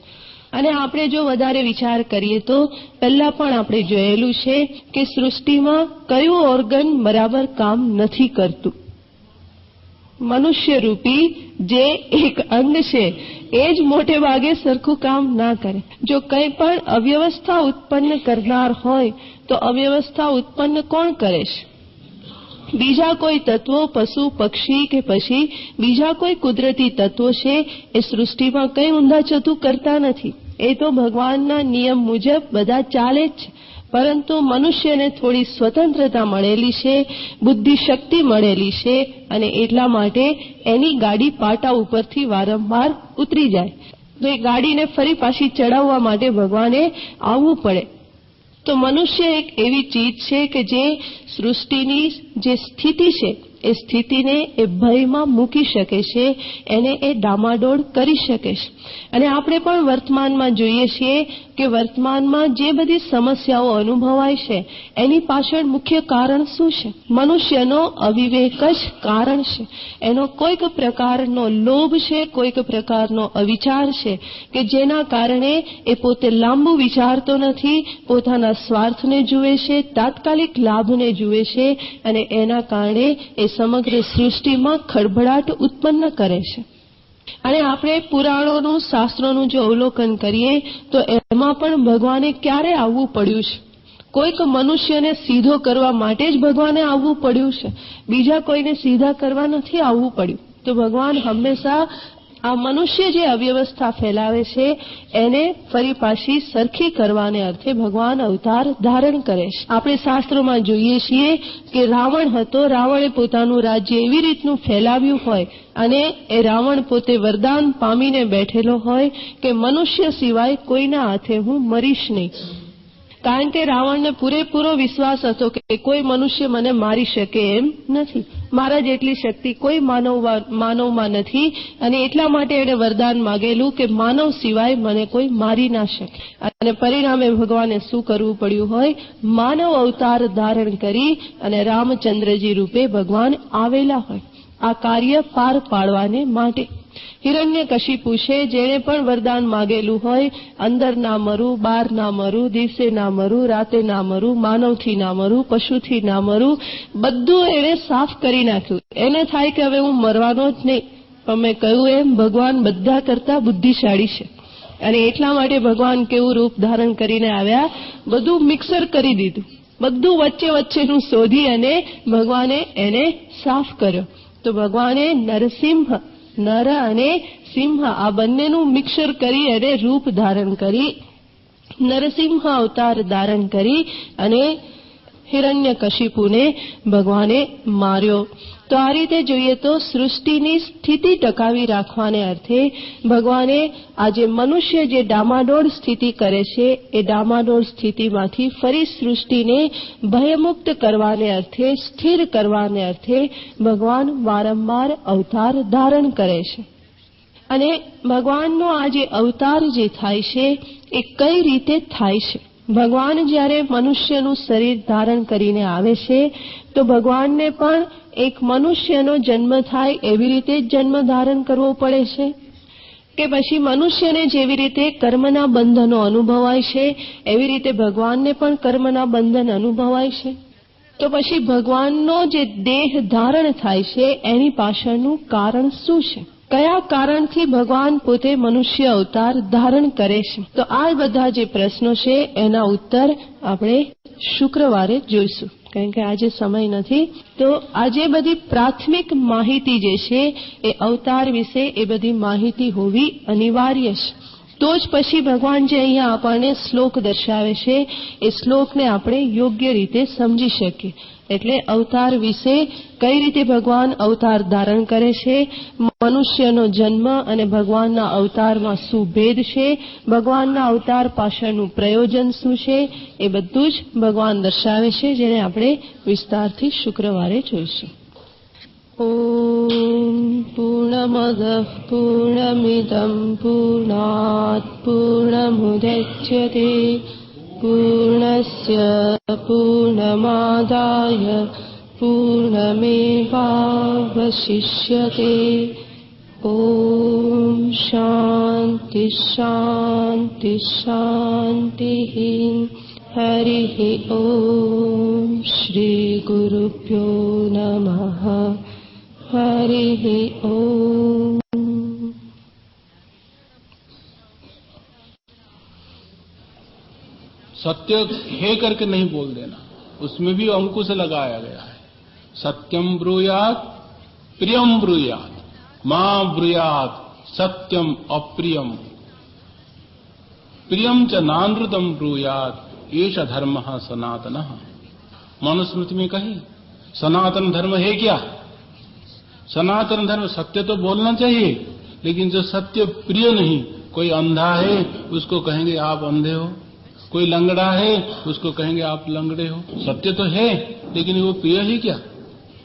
અને આપણે જો વધારે વિચાર કરીએ તો પહેલા પણ આપણે જોયેલું છે કે સૃષ્ટિમાં કયું ઓર્ગન બરાબર કામ નથી કરતું. મનુષ્ય રૂપી જે એક અંગ છે એ જ મોટે ભાગે સરખું કામ ના કરે. જો કંઈ પણ અવ્યવસ્થા ઉત્પન્ન કરનાર હોય તો અવ્યવસ્થા ઉત્પન્ન કોણ કરે છે? બીજા કોઈ તત્વો, પશુ પક્ષી કે પછી બીજા કોઈ કુદરતી તત્વો છે એ સૃષ્ટિમાં કંઈ ઊંધાચતું કરતા નથી. એ તો ભગવાનના નિયમ મુજબ બધા ચાલે જ છે. પરંતુ મનુષ્યને થોડી સ્વતંત્રતા મળેલી છે, બુદ્ધિ શક્તિ મળેલી છે, અને એટલા માટે એની ગાડી પાટા ઉપરથી વારંવાર ઉતરી જાય. તો એ ગાડીને ફરી પાછી ચડાવવા માટે ભગવાને આવવું પડે. તો મનુષ્ય એક એવી ચીજ છે કે જે સૃષ્ટિની જે સ્થિતિ છે એ સ્થિતિને એ ભયમાં મૂકી શકે છે, એને એ ડામાડોળ કરી શકે છે. અને આપણે પણ વર્તમાનમાં જોઈએ છીએ કે વર્તમાનમાં જે બધી સમસ્યાઓ અનુભવાય છે એની પાછળ મુખ્ય કારણ શું છે? મનુષ્યનો અવિવેક જ કારણ છે. એનો કોઈક પ્રકારનો લોભ છે, કોઈક પ્રકારનો અવિચાર છે કે જેના કારણે એ પોતે લાંબુ વિચારતો નથી, પોતાના સ્વાર્થને જુએ છે, તાત્કાલિક લાભને જુએ છે, અને એના કારણે એ સમગ્ર સૃષ્ટિમાં ખળભળાટ ઉત્પન્ન કરે છે. અને આપણે પુરાણોનું, શાસ્ત્રોનું જો અવલોકન કરીએ તો એમાં પણ ભગવાને ક્યારે આવવું પડ્યું છે? કોઈક મનુષ્યને સીધો કરવા માટે જ ભગવાને આવવું પડ્યું છે, બીજા કોઈને સીધા કરવા નથી આવવું પડ્યું. તો ભગવાન હંમેશા આ મનુષ્ય જે અવ્યવસ્થા ફેલાવે છે એને ફરી પાછી સરખી કરવાને અર્થે ભગવાન અવતાર ધારણ કરે છે. આપણે શાસ્ત્રોમાં જોઈએ છીએ કે રાવણ હતો, રાવણે પોતાનું રાજ્ય એવી રીતનું ફેલાવ્યું હોય અને એ રાવણ પોતે વરદાન પામીને બેઠેલો હોય કે મનુષ્ય સિવાય કોઈના હાથે હું મરીશ નહીં. કારણ કે રાવણને પૂરેપૂરો વિશ્વાસ હતો કે કોઈ મનુષ્ય મને મારી શકે એમ નથી, મારા જેટલી શક્તિ કોઈ માનવમાં નથી, અને એટલા માટે એણે વરદાન માગેલું કે માનવ સિવાય મને કોઈ મારી ના શકે. અને પરિણામે ભગવાને શું કરવું પડ્યું હોય? માનવ અવતાર ધારણ કરી અને રામચંદ્રજી રૂપે ભગવાન આવેલા હોય આ કાર્ય પાર પાડવાને માટે. હિરણ્યકશિપુ છે જેણે પણ વરદાન માગેલું હોય, અંદર ના મરું, બહાર ના મરું, દિવસે ના મરું, રાતે ના મરું, માનવથી ના મરું, પશુથી ના મરું, બધું એણે સાફ કરી નાખ્યું. એને થાય કે હવે હું મરવાનો જ નહીં. પણ મેં કહ્યું એમ ભગવાન બધા કરતા બુદ્ધિશાળી છે અને એટલા માટે ભગવાન કેવું રૂપ ધારણ કરીને આવ્યા, બધું મિક્સર કરી દીધું, બધું વચ્ચે વચ્ચેનું શોધી અને ભગવાને એને સાફ કર્યો. તો ભગવાને નરસિંહ, નર અને સિંહ આ બંનેનું મિક્સર કરી અને રૂપ ધારણ કરી, નરસિંહ અવતાર ધારણ કરી અને હિરણ્યકશિપુને ભગવાને માર્યો. તો આ રીતે જોઈએ તો સૃષ્ટિની સ્થિતિ ટકાવી રાખવાને અર્થે ભગવાને આજે મનુષ્ય જે ડામાડોળ સ્થિતિ કરે છે એ ડામાડોળ સ્થિતિમાંથી ફરી સૃષ્ટિને ભયમુક્ત કરવાને અર્થે, સ્થિર કરવાને અર્થે ભગવાન વારંવાર અવતાર ધારણ કરે છે. અને ભગવાનનો આ જે અવતાર જે થાય છે એ કઈ રીતે થાય છે? ભગવાન જ્યારે મનુષ્યનું શરીર ધારણ કરીને આવે છે તો ભગવાનને પણ એક મનુષ્યનો જન્મ થાય એવી રીતે જ જન્મ ધારણ કરવો પડે છે કે પછી મનુષ્યને જેવી રીતે કર્મના બંધનો અનુભવાય છે એવી રીતે ભગવાનને પણ કર્મના બંધન અનુભવાય છે? તો પછી ભગવાનનો જે દેહ ધારણ થાય છે એની પાછળનું કારણ શું છે? કયા કારણથી ભગવાન પોતે મનુષ્ય અવતાર ધારણ કરે છે? તો આ બધા જે પ્રશ્નો છે એના ઉત્તર આપણે શુક્રવારે જોઈશું, કારણ કે આજે સમય નથી. તો આજે બધી પ્રાથમિક માહિતી જે છે એ અવતાર વિશે એ બધી માહિતી હોવી અનિવાર્ય છે. તો જ પછી ભગવાન જે અહીંયા આપણને શ્લોક દર્શાવે છે એ શ્લોકને આપણે યોગ્ય રીતે સમજી શકીએ. એટલે અવતાર વિશે કઈ રીતે ભગવાન અવતાર ધારણ કરે છે, મનુષ્યનો જન્મ અને ભગવાનના અવતારમાં શું ભેદ છે, ભગવાનના અવતાર પાછળનું પ્રયોજન શું છે, એ બધું જ ભગવાન દર્શાવે છે, જેને આપણે વિસ્તારથી શુક્રવારે જોઈશું. ઓમ પૂર્ણમદઃ પૂર્ણમિદં પૂર્ણાત પૂર્ણમુદચ્યતે પૂર્ણસ્ય પૂર્ણમાદાય પૂર્ણમેવાવશિષ્યતે. ઓમ શાંતિ શાંતિ શાંતિ. હરિઃ ઓમ શ્રી ગુરુભ્યો નમઃ. हरिः ओम. सत्य है करके नहीं बोल देना, उसमें भी अंकुश लगाया गया है. सत्यम ब्रूयात प्रियम ब्रूयात मां ब्रूयात सत्यम अप्रियम प्रियम च नानृतम ब्रूयात एष धर्म सनातन. मनुस्मृति में कही सनातन धर्म है क्या? सनातन धर्म सत्य तो बोलना चाहिए, लेकिन जो सत्य प्रिय नहीं, कोई अंधा है उसको कहेंगे आप अंधे हो, कोई लंगड़ा है उसको कहेंगे आप लंगड़े हो. सत्य तो है लेकिन वो प्रिय है क्या?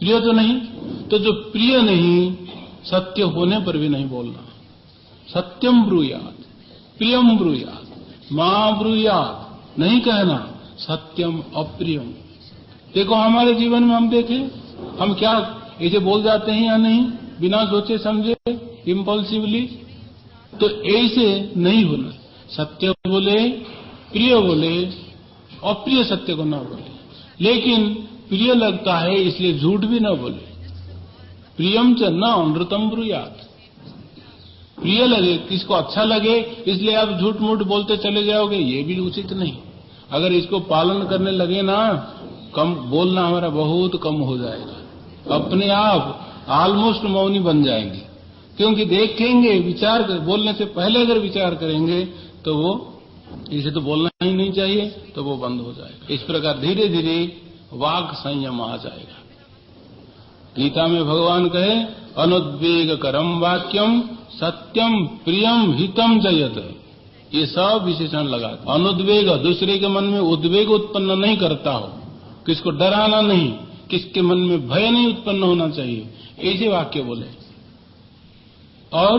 प्रिय तो नहीं. तो जो प्रिय नहीं, सत्य होने पर भी नहीं बोलना. सत्यम ब्रूयात प्रियम ब्रूयात मां ब्रूयात नहीं कहना, सत्यम अप्रियम. देखो हमारे जीवन में हम देखें, हम क्या ऐसे बोल जाते हैं या नहीं, बिना सोचे समझे, इम्पल्सिवली. तो ऐसे नहीं होना. सत्य बोले, प्रिय बोले, अप्रिय सत्य को ना बोले. लेकिन प्रिय लगता है इसलिए झूठ भी ना बोले. प्रियम च न अमृतम ब्रूयात. प्रिय लगे, किसको अच्छा लगे इसलिए आप झूठ मूठ बोलते चले जाओगे, ये भी उचित नहीं. अगर इसको पालन करने लगे ना, कम बोलना हमारा बहुत कम हो जाएगा. अपने आप ऑलमोस्ट मौनी बन जाएंगे, क्योंकि देखेंगे, विचार बोलने से पहले अगर विचार करेंगे तो वो इसे तो बोलना ही नहीं चाहिए, तो वो बंद हो जाएगा. इस प्रकार धीरे धीरे वाक संयम आ जाएगा. गीता में भगवान कहे अनुद्वेग करम वाक्यम सत्यम प्रियम हितम जयत. ये सब विशेषण लगा. अनुद्वेग, दूसरे के मन में उद्वेग उत्पन्न नहीं करता हो, किसको डराना नहीं, किसके मन में भय नहीं उत्पन्न होना चाहिए, ऐसे वाक्य बोले. और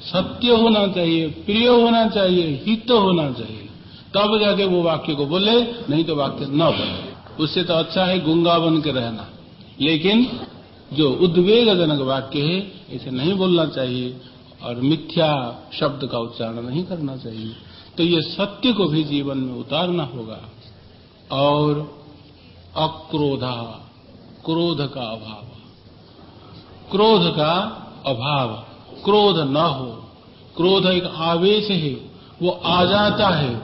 सत्य होना चाहिए, प्रिय होना चाहिए, हित होना चाहिए, तब जाके वो वाक्य को बोले, नहीं तो वाक्य न बोले. उससे तो अच्छा है गूंगा बन के रहना. लेकिन जो उद्वेगजनक वाक्य है इसे नहीं बोलना चाहिए. और मिथ्या शब्द का उच्चारण नहीं करना चाहिए। तो ये सत्य को भी जीवन में उतारना होगा। और अक्रोधा, क्रोध का अभाव, क्रोध का अभाव, क्रोध न हो। क्रोध एक आवेश है, वो आ जाता है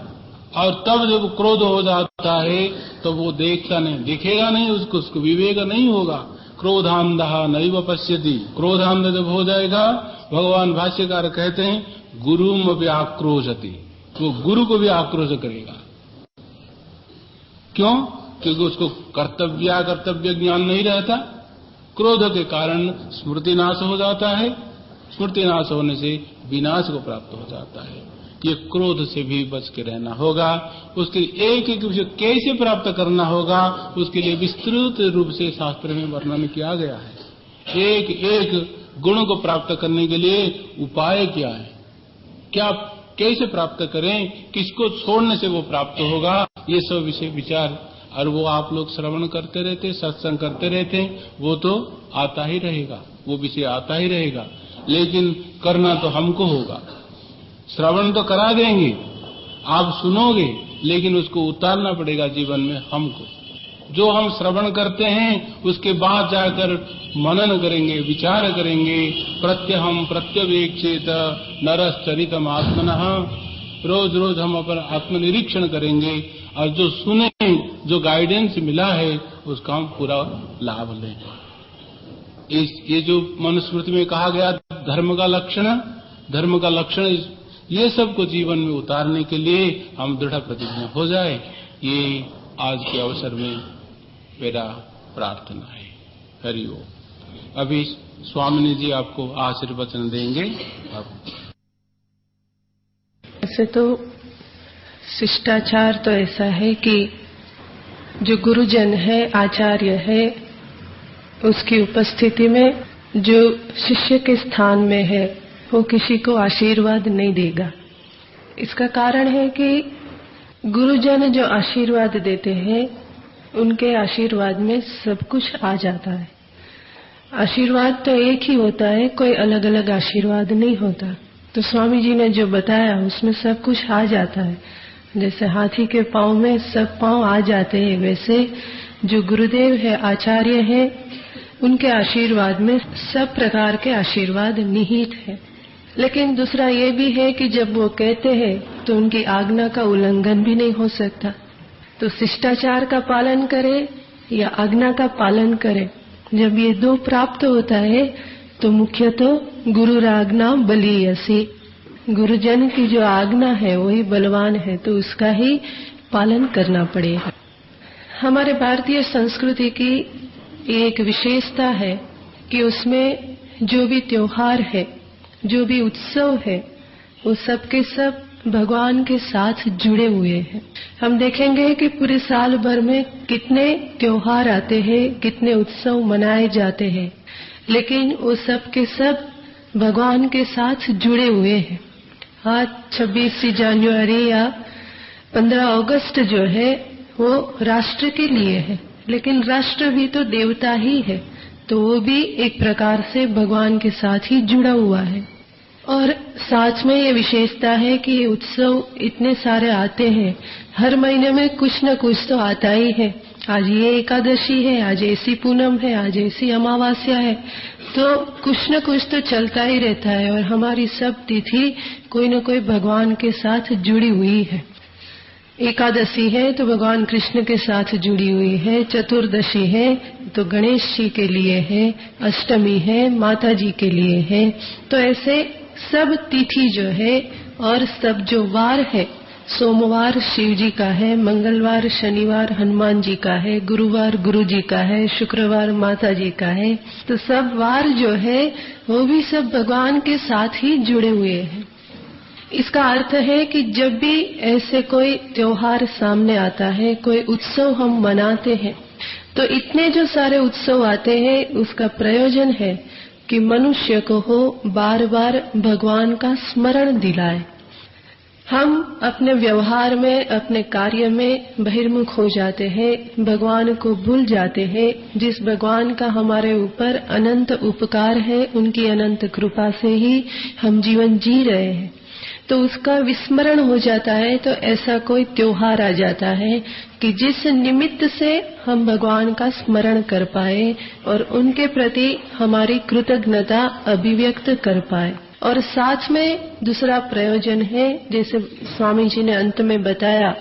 और तब जब क्रोध हो जाता है तो वो देखता नहीं, दिखेगा नहीं, उसको विवेक नहीं होगा। क्रोधांधा नैव पश्यति, क्रोधांध जब हो जाएगा, भगवान भाष्यकार कहते हैं गुरुम व्याक्रोशति, वो गुरु को भी आक्रोश करेगा। क्यों? क्योंकि उसको कर्तव्य ज्ञान नहीं रहता। क्रोध के कारण स्मृति नाश हो जाता है, स्मृति नाश होने से विनाश को प्राप्त हो जाता है। ये क्रोध से भी बच के रहना होगा। उसके एक एक विषय कैसे प्राप्त करना होगा, उसके लिए विस्तृत रूप से शास्त्र में वर्णन किया गया है। एक एक गुण को प्राप्त करने के लिए उपाय क्या है, क्या कैसे प्राप्त करें, किसको छोड़ने से वो प्राप्त होगा, ये सब विषय विचार। और वो आप लोग श्रवण करते रहते, सत्संग करते रहते, वो तो आता ही रहेगा, वो विषय आता ही रहेगा, लेकिन करना तो हमको होगा। श्रवण तो करा देंगे, आप सुनोगे, लेकिन उसको उतारना पड़ेगा जीवन में हमको। जो हम श्रवण करते हैं उसके बाद जाकर मनन करेंगे, विचार करेंगे। प्रत्यहम प्रत्यवेक्षेत नरश्चरितम आत्मनः, रोज रोज हम अपना आत्मनिरीक्षण करेंगे और जो सुने, जो गाइडेंस मिला है उसका हम पूरा लाभ लें। ये जो मनुस्मृति में कहा गया धर्म का लक्षण, ये सब को जीवन में उतारने के लिए हम दृढ़ प्रतिज्ञा हो जाए, ये आज के अवसर में मेरा प्रार्थना है। हरि ओम। अभी स्वामिनी जी आपको आशीर्वचन देंगे। ऐसे तो शिष्टाचार तो ऐसा है कि जो गुरुजन है, आचार्य है, उसकी उपस्थिति में जो शिष्य के स्थान में है वो किसी को आशीर्वाद नहीं देगा। इसका कारण है कि गुरुजन जो आशीर्वाद देते हैं उनके आशीर्वाद में सब कुछ आ जाता है। आशीर्वाद तो एक ही होता है, कोई अलग अलग आशीर्वाद नहीं होता। तो स्वामी जी ने जो बताया उसमें सब कुछ आ जाता है। जैसे हाथी के पांव में सब पांव आ जाते हैं, वैसे जो गुरुदेव है, आचार्य है, उनके आशीर्वाद में सब प्रकार के आशीर्वाद निहित है। लेकिन दूसरा ये भी है कि जब वो कहते हैं तो उनकी आज्ञा का उल्लंघन भी नहीं हो सकता। तो शिष्टाचार का पालन करे या आज्ञा का पालन करे, जब ये दो प्राप्त होता है तो मुख्यतः गुरुराज्ञा बलीयसी, गुरुजन की जो आज्ञा है वही बलवान है, तो उसका ही पालन करना पड़ेगा। हमारे भारतीय संस्कृति की एक विशेषता है कि उसमें जो भी त्योहार है, जो भी उत्सव है, वो सब के सब भगवान के साथ जुड़े हुए हैं। हम देखेंगे कि पूरे साल भर में कितने त्योहार आते हैं, कितने उत्सव मनाए जाते हैं, लेकिन वो सब के सब भगवान के साथ जुड़े हुए हैं। आज 26 जनवरी या 15 अगस्त जो है वो राष्ट्र के लिए है, लेकिन राष्ट्र भी तो देवता ही है, तो वो भी एक प्रकार से भगवान के साथ ही जुड़ा हुआ है। और साथ में ये विशेषता है कि ये उत्सव इतने सारे आते हैं, हर महीने में कुछ न कुछ तो आता ही है। आज ये एकादशी है, आज ऐसी पूनम है, आज ऐसी अमावस्या है, तो कुछ न कुछ तो चलता ही रहता है। और हमारी सब तिथि कोई न कोई भगवान के साथ जुड़ी हुई है। एकादशी है तो भगवान कृष्ण के साथ जुड़ी हुई है, चतुर्दशी है तो गणेश जी के लिए है, अष्टमी है माता जी के लिए है। तो ऐसे सब तिथि जो है और सब जो वार है, सोमवार शिव जी का है, मंगलवार शनिवार हनुमान जी का है, गुरुवार गुरु जी का है, शुक्रवार माता जी का है, तो सब वार जो है वो भी सब भगवान के साथ ही जुड़े हुए हैं। इसका अर्थ है कि जब भी ऐसे कोई त्योहार सामने आता है, कोई उत्सव हम मनाते हैं, तो इतने जो सारे उत्सव आते हैं उसका प्रयोजन है कि मनुष्य को हो बार बार भगवान का स्मरण दिलाए। हम अपने व्यवहार में, अपने कार्य में बहिर्मुख हो जाते हैं, भगवान को भूल जाते हैं। जिस भगवान का हमारे ऊपर अनंत उपकार है, उनकी अनंत कृपा से ही हम जीवन जी रहे हैं, तो उसका विस्मरण हो जाता है। तो ऐसा कोई त्योहार आ जाता है कि जिस निमित्त से हम भगवान का स्मरण कर पाए और उनके प्रति हमारी कृतज्ञता अभिव्यक्त कर पाए। और साथ में दूसरा प्रयोजन है, जैसे स्वामी जी ने अंत में बताया,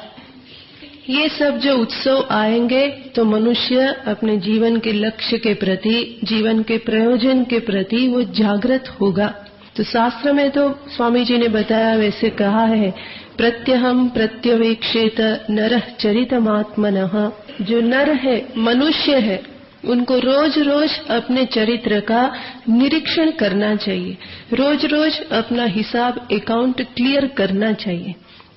ये सब जो उत्सव आएंगे तो मनुष्य अपने जीवन के लक्ष्य के प्रति, जीवन के प्रयोजन के प्रति वो जागृत होगा। तो शास्त्र में तो स्वामी जी ने बताया, वैसे कहा है, प्रत्यहम प्रत्यवेक्षेत नरः चरितमात्मनः। जो नर है, मनुष्य है, उनको रोज रोज अपने चरित्र का निरीक्षण करना चाहिए, रोज रोज अपना हिसाब अकाउंट क्लियर करना चाहिए।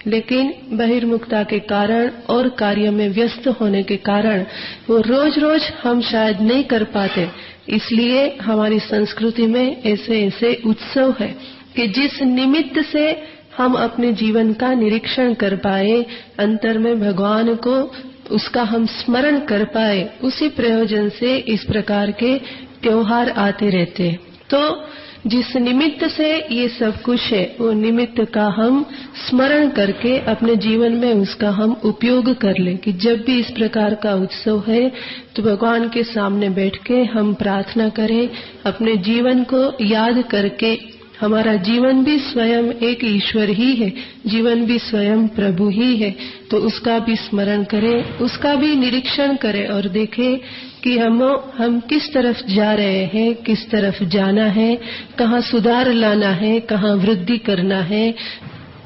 लेकिन बहिर्मुखता के कारण और कार्य में व्यस्त होने के कारण वो रोज रोज हम शायद नहीं कर पाते। इसलिए हमारी संस्कृति में ऐसे ऐसे उत्सव है कि जिस निमित्त से हम अपने जीवन का निरीक्षण कर पाए, अंतर में भगवान को उसका हम स्मरण कर पाए, उसी प्रयोजन से इस प्रकार के त्योहार आते रहते। तो जिस निमित्त से ये सब कुछ है, वो निमित्त का हम स्मरण करके अपने जीवन में उसका हम उपयोग कर ले, कि जब भी इस प्रकार का उत्सव है तो भगवान के सामने बैठ के हम प्रार्थना करें, अपने जीवन को याद करके। हमारा जीवन भी स्वयं एक ईश्वर ही है, जीवन भी स्वयं प्रभु ही है, तो उसका भी स्मरण करें, उसका भी निरीक्षण करें और देखें कि हम किस तरफ जा रहे हैं, किस तरफ जाना है, कहाँ सुधार लाना है, कहाँ वृद्धि करना है।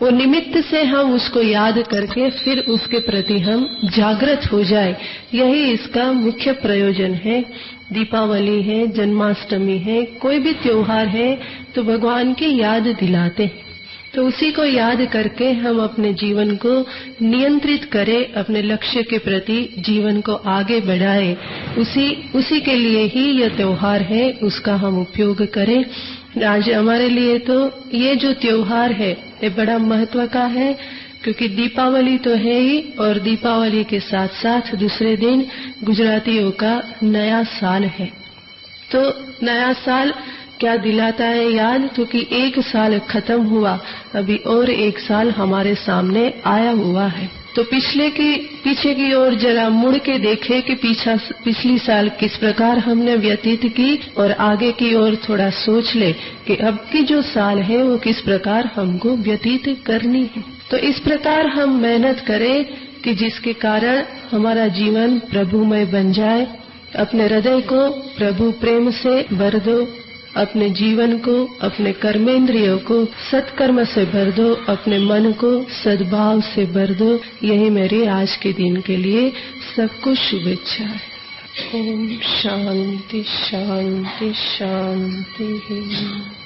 वो निमित्त से हम उसको याद करके फिर उसके प्रति हम जागृत हो जाए, यही इसका मुख्य प्रयोजन है। दीपावली है, जन्माष्टमी है, कोई भी त्योहार है तो भगवान की याद दिलाते हैं। तो उसी को याद करके हम अपने जीवन को नियंत्रित करें, अपने लक्ष्य के प्रति जीवन को आगे बढ़ाए, उसी के लिए ही यह त्योहार है, उसका हम उपयोग करें। आज हमारे लिए तो ये जो त्योहार है ये बड़ा महत्व का है, क्योंकि दीपावली तो है ही, और दीपावली के साथ साथ दूसरे दिन गुजरातियों का नया साल है। तो नया साल क्या दिलाता है याद, तो कि एक साल खत्म हुआ, अभी और एक साल हमारे सामने आया हुआ है। तो पीछे की ओर जरा मुड़ के देखे कि पिछली साल किस प्रकार हमने व्यतीत की, और आगे की ओर थोड़ा सोच ले कि अब की जो साल है वो किस प्रकार हमको व्यतीत करनी है। तो इस प्रकार हम मेहनत करें कि जिसके कारण हमारा जीवन प्रभुमय बन जाए। अपने हृदय को प्रभु प्रेम से भर दो, अपने जीवन को, अपने कर्मेंद्रियों को सत्कर्म से भर दो, अपने मन को सद्भाव से भर दो। यही मेरी आज के दिन के लिए सबको शुभेच्छा है। ओम शांति शांति शांति।